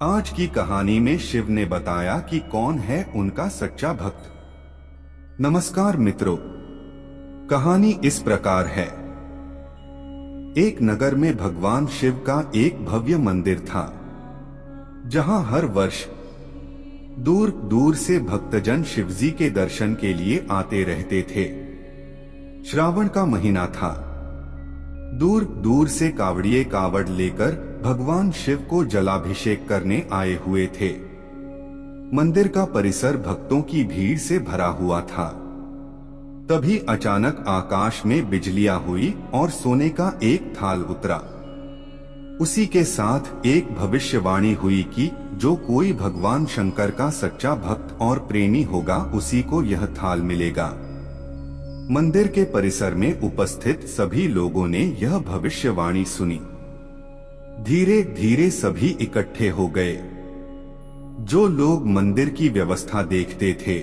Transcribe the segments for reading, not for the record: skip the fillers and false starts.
आज की कहानी में शिव ने बताया कि कौन है उनका सच्चा भक्त। नमस्कार मित्रों, कहानी इस प्रकार है। एक नगर में भगवान शिव का एक भव्य मंदिर था, जहां हर वर्ष दूर दूर से भक्तजन शिवजी के दर्शन के लिए आते रहते थे। श्रावण का महीना था। दूर दूर से कावड़िए कावड़ लेकर भगवान शिव को जलाभिषेक करने आए हुए थे। मंदिर का परिसर भक्तों की भीड़ से भरा हुआ था। तभी अचानक आकाश में बिजलियां हुई और सोने का एक थाल उतरा। उसी के साथ एक भविष्यवाणी हुई कि जो कोई भगवान शंकर का सच्चा भक्त और प्रेमी होगा, उसी को यह थाल मिलेगा। मंदिर के परिसर में उपस्थित सभी लोगों ने यह भविष्यवाणी सुनी। धीरे धीरे सभी इकट्ठे हो गए। जो लोग मंदिर की व्यवस्था देखते थे,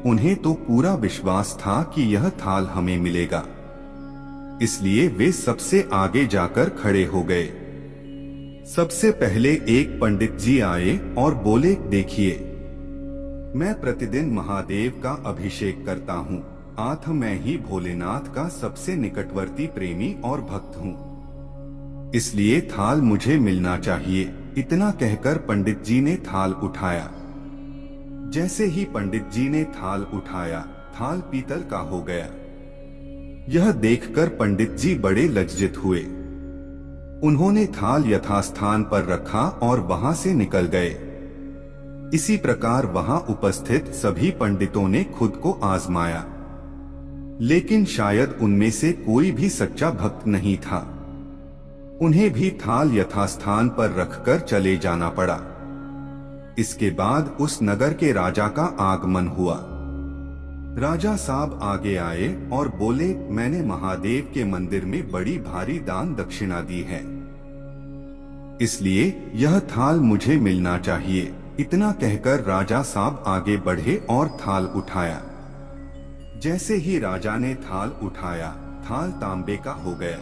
उन्हें तो पूरा विश्वास था कि यह थाल हमें मिलेगा। इसलिए वे सबसे आगे जाकर खड़े हो गए। सबसे पहले एक पंडित जी आए और बोले, देखिए, मैं प्रतिदिन महादेव का अभिषेक करता हूँ। आथ मैं ही भोलेनाथ का सबसे निकटवर्ती प्रेमी और भक्त हूँ, इसलिए थाल मुझे मिलना चाहिए। इतना कहकर पंडित जी ने थाल उठाया। जैसे ही पंडित जी ने थाल उठाया, थाल पीतल का हो गया। यह देखकर पंडित जी बड़े लज्जित हुए। उन्होंने थाल यथास्थान पर रखा और वहां से निकल गए। इसी प्रकार वहां उपस्थित सभी पंडितों ने खुद को आजमाया, लेकिन शायद उनमें से कोई भी सच्चा भक्त नहीं था। उन्हें भी थाल यथास्थान पर रखकर चले जाना पड़ा। इसके बाद उस नगर के राजा का आगमन हुआ। राजा साहब आगे आए और बोले, मैंने महादेव के मंदिर में बड़ी भारी दान दक्षिणा दी है, इसलिए यह थाल मुझे मिलना चाहिए। इतना कहकर राजा साहब आगे बढ़े और थाल उठाया। जैसे ही राजा ने थाल उठाया, थाल तांबे का हो गया।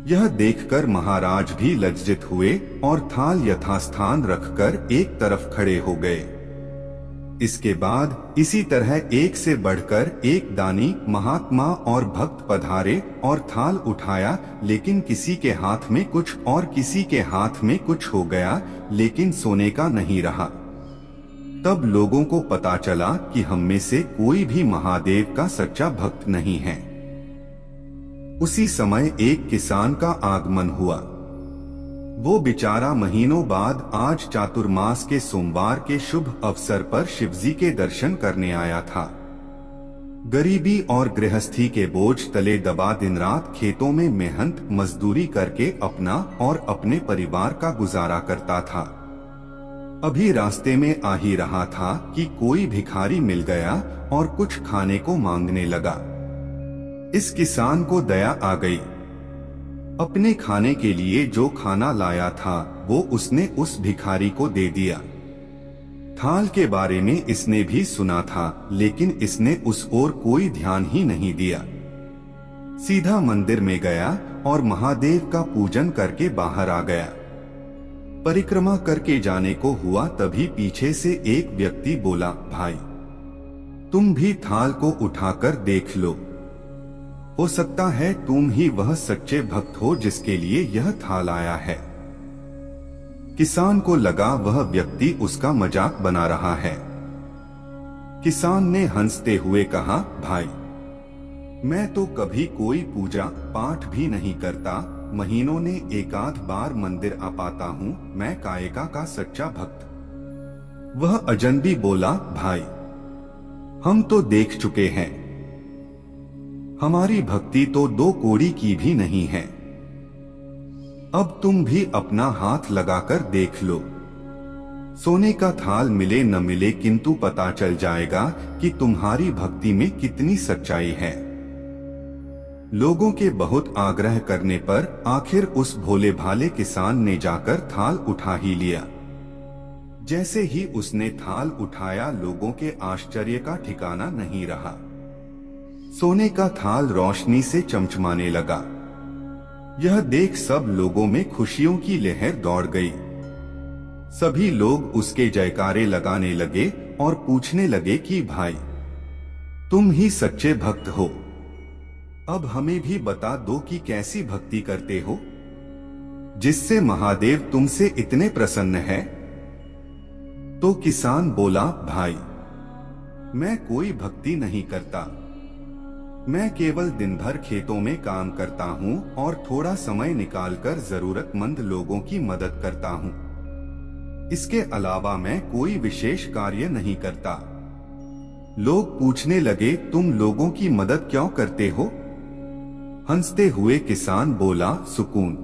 यह देखकर महाराज भी लज्जित हुए और थाल यथास्थान रखकर एक तरफ खड़े हो गए। इसके बाद इसी तरह एक से बढ़कर एक दानी, महात्मा और भक्त पधारे और थाल उठाया, लेकिन किसी के हाथ में कुछ और किसी के हाथ में कुछ हो गया, लेकिन सोने का नहीं रहा। तब लोगों को पता चला कि हम में से कोई भी महादेव का सच्चा भक्त नहीं है। उसी समय एक किसान का आगमन हुआ। वो बेचारा महीनों बाद आज चातुर्मास के सोमवार के शुभ अवसर पर शिवजी के दर्शन करने आया था। गरीबी और गृहस्थी के बोझ तले दबा दिन रात खेतों में मेहनत मजदूरी करके अपना और अपने परिवार का गुजारा करता था। अभी रास्ते में आ ही रहा था कि कोई भिखारी मिल गया और कुछ खाने को मांगने लगा। इस किसान को दया आ गई। अपने खाने के लिए जो खाना लाया था, वो उसने उस भिखारी को दे दिया। थाल के बारे में इसने भी सुना था, लेकिन इसने उस ओर कोई ध्यान ही नहीं दिया। सीधा मंदिर में गया और महादेव का पूजन करके बाहर आ गया। परिक्रमा करके जाने को हुआ, तभी पीछे से एक व्यक्ति बोला, भाई, तुम भी थाल को उठाकर देख लो। हो सकता है तुम ही वह सच्चे भक्त हो जिसके लिए यह थाल आया है। किसान को लगा वह व्यक्ति उसका मजाक बना रहा है। किसान ने हंसते हुए कहा, भाई, मैं तो कभी कोई पूजा पाठ भी नहीं करता, महीनों ने एकाध बार मंदिर आ पाता हूँ, मैं कायका का सच्चा भक्त। वह अजनबी बोला, भाई, हम तो देख चुके हैं, हमारी भक्ति तो दो कौड़ी की भी नहीं है। अब तुम भी अपना हाथ लगाकर देख लो। सोने का थाल मिले न मिले, किंतु पता चल जाएगा कि तुम्हारी भक्ति में कितनी सच्चाई है। लोगों के बहुत आग्रह करने पर आखिर उस भोले भाले किसान ने जाकर थाल उठा ही लिया। जैसे ही उसने थाल उठाया, लोगों के आश्चर्य का ठिकाना नहीं रहा। सोने का थाल रोशनी से चमचमाने लगा। यह देख सब लोगों में खुशियों की लहर दौड़ गई। सभी लोग उसके जयकारे लगाने लगे और पूछने लगे कि भाई, तुम ही सच्चे भक्त हो। अब हमें भी बता दो कि कैसी भक्ति करते हो, जिससे महादेव तुमसे इतने प्रसन्न है। तो किसान बोला, भाई, मैं कोई भक्ति नहीं करता। मैं केवल दिन भर खेतों में काम करता हूँ और थोड़ा समय निकालकर जरूरतमंद लोगों की मदद करता हूँ। इसके अलावा मैं कोई विशेष कार्य नहीं करता। लोग पूछने लगे, तुम लोगों की मदद क्यों करते हो? हंसते हुए किसान बोला, सुकून।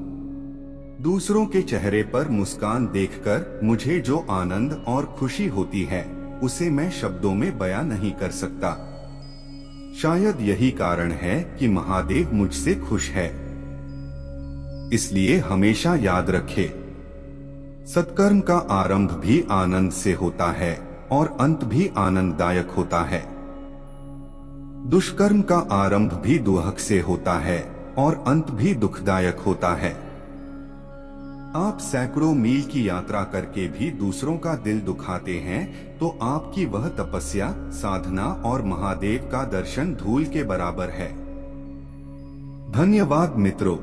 दूसरों के चेहरे पर मुस्कान देखकर मुझे जो आनंद और खुशी होती है, उसे मैं शब्दों में बयां नहीं कर सकता। शायद यही कारण है कि महादेव मुझसे खुश है। इसलिए हमेशा याद रखे, सत्कर्म का आरंभ भी आनंद से होता है और अंत भी आनंददायक होता है। दुष्कर्म का आरंभ भी दुहक से होता है और अंत भी दुखदायक होता है। आप सैकड़ों मील की यात्रा करके भी दूसरों का दिल दुखाते हैं तो आपकी वह तपस्या, साधना और महादेव का दर्शन धूल के बराबर है। धन्यवाद मित्रों।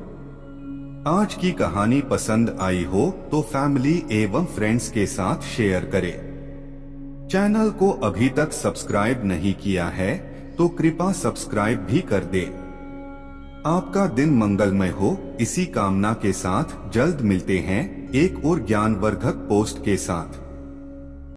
आज की कहानी पसंद आई हो तो फैमिली एवं फ्रेंड्स के साथ शेयर करें। चैनल को अभी तक सब्सक्राइब नहीं किया है तो कृपया सब्सक्राइब भी कर दें। आपका दिन मंगलमय हो, इसी कामना के साथ जल्द मिलते हैं एक और ज्ञानवर्धक पोस्ट के साथ।